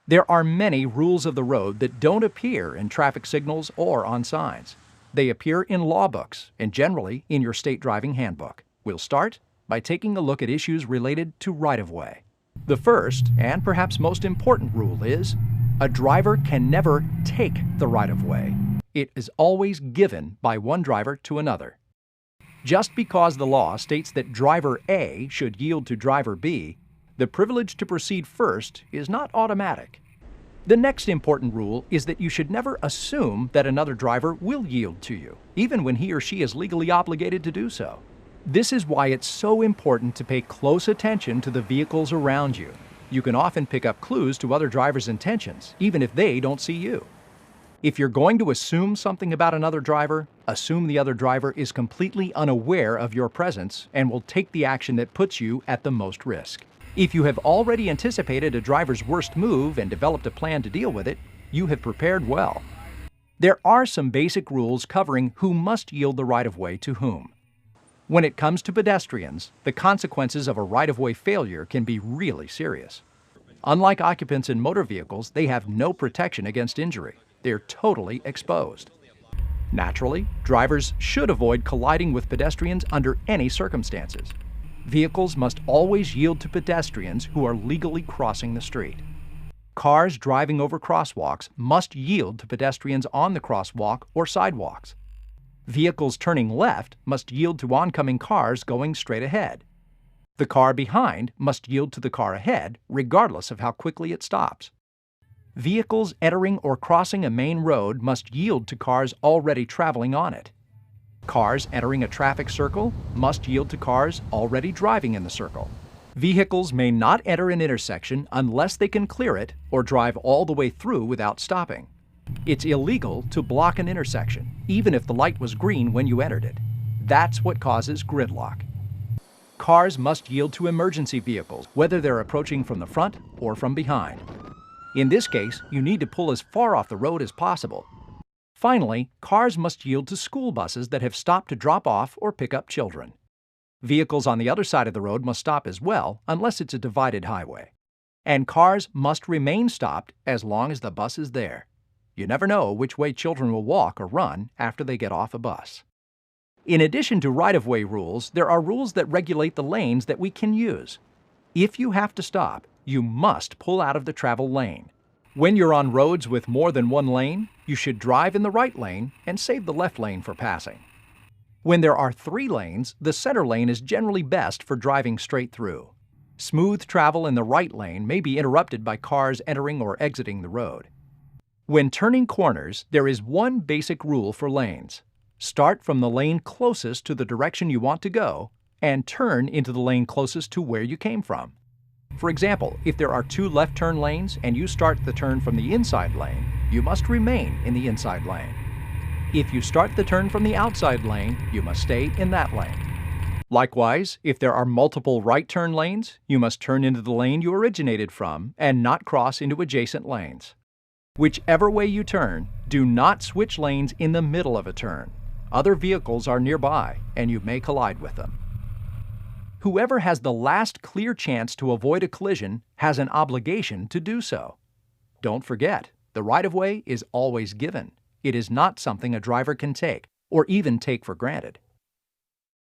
There are many rules of the road that don't appear in traffic signals or on signs. They appear in law books and generally in your state driving handbook. We'll start by taking a look at issues related to right-of-way. The first, and perhaps most important rule is, a driver can never take the right-of-way. It is always given by one driver to another. Just because the law states that driver A should yield to driver B, the privilege to proceed first is not automatic. The next important rule is that you should never assume that another driver will yield to you, even when he or she is legally obligated to do so. This is why it's so important to pay close attention to the vehicles around you. You can often pick up clues to other drivers' intentions, even if they don't see you. If you're going to assume something about another driver, assume the other driver is completely unaware of your presence and will take the action that puts you at the most risk. If you have already anticipated a driver's worst move and developed a plan to deal with it, you have prepared well. There are some basic rules covering who must yield the right-of-way to whom. When it comes to pedestrians, the consequences of a right-of-way failure can be really serious. Unlike occupants in motor vehicles, they have no protection against injury. They're totally exposed. Naturally, drivers should avoid colliding with pedestrians under any circumstances. Vehicles must always yield to pedestrians who are legally crossing the street. Cars driving over crosswalks must yield to pedestrians on the crosswalk or sidewalks. Vehicles turning left must yield to oncoming cars going straight ahead. The car behind must yield to the car ahead, regardless of how quickly it stops. Vehicles entering or crossing a main road must yield to cars already traveling on it. Cars entering a traffic circle must yield to cars already driving in the circle. Vehicles may not enter an intersection unless they can clear it or drive all the way through without stopping. It's illegal to block an intersection, even if the light was green when you entered it. That's what causes gridlock. Cars must yield to emergency vehicles, whether they're approaching from the front or from behind. In this case, you need to pull as far off the road as possible. Finally, cars must yield to school buses that have stopped to drop off or pick up children. Vehicles on the other side of the road must stop as well, unless it's a divided highway. And cars must remain stopped as long as the bus is there. You never know which way children will walk or run after they get off a bus. In addition to right-of-way rules, there are rules that regulate the lanes that we can use. If you have to stop, you must pull out of the travel lane. When you're on roads with more than one lane, you should drive in the right lane and save the left lane for passing. When there are 3 lanes, the center lane is generally best for driving straight through. Smooth travel in the right lane may be interrupted by cars entering or exiting the road. When turning corners, there is one basic rule for lanes. Start from the lane closest to the direction you want to go and turn into the lane closest to where you came from. For example, if there are 2 left turn lanes and you start the turn from the inside lane, you must remain in the inside lane. If you start the turn from the outside lane, you must stay in that lane. Likewise, if there are multiple right turn lanes, you must turn into the lane you originated from and not cross into adjacent lanes. Whichever way you turn, do not switch lanes in the middle of a turn. Other vehicles are nearby, and you may collide with them. Whoever has the last clear chance to avoid a collision has an obligation to do so. Don't forget, the right-of-way is always given. It is not something a driver can take, or even take for granted.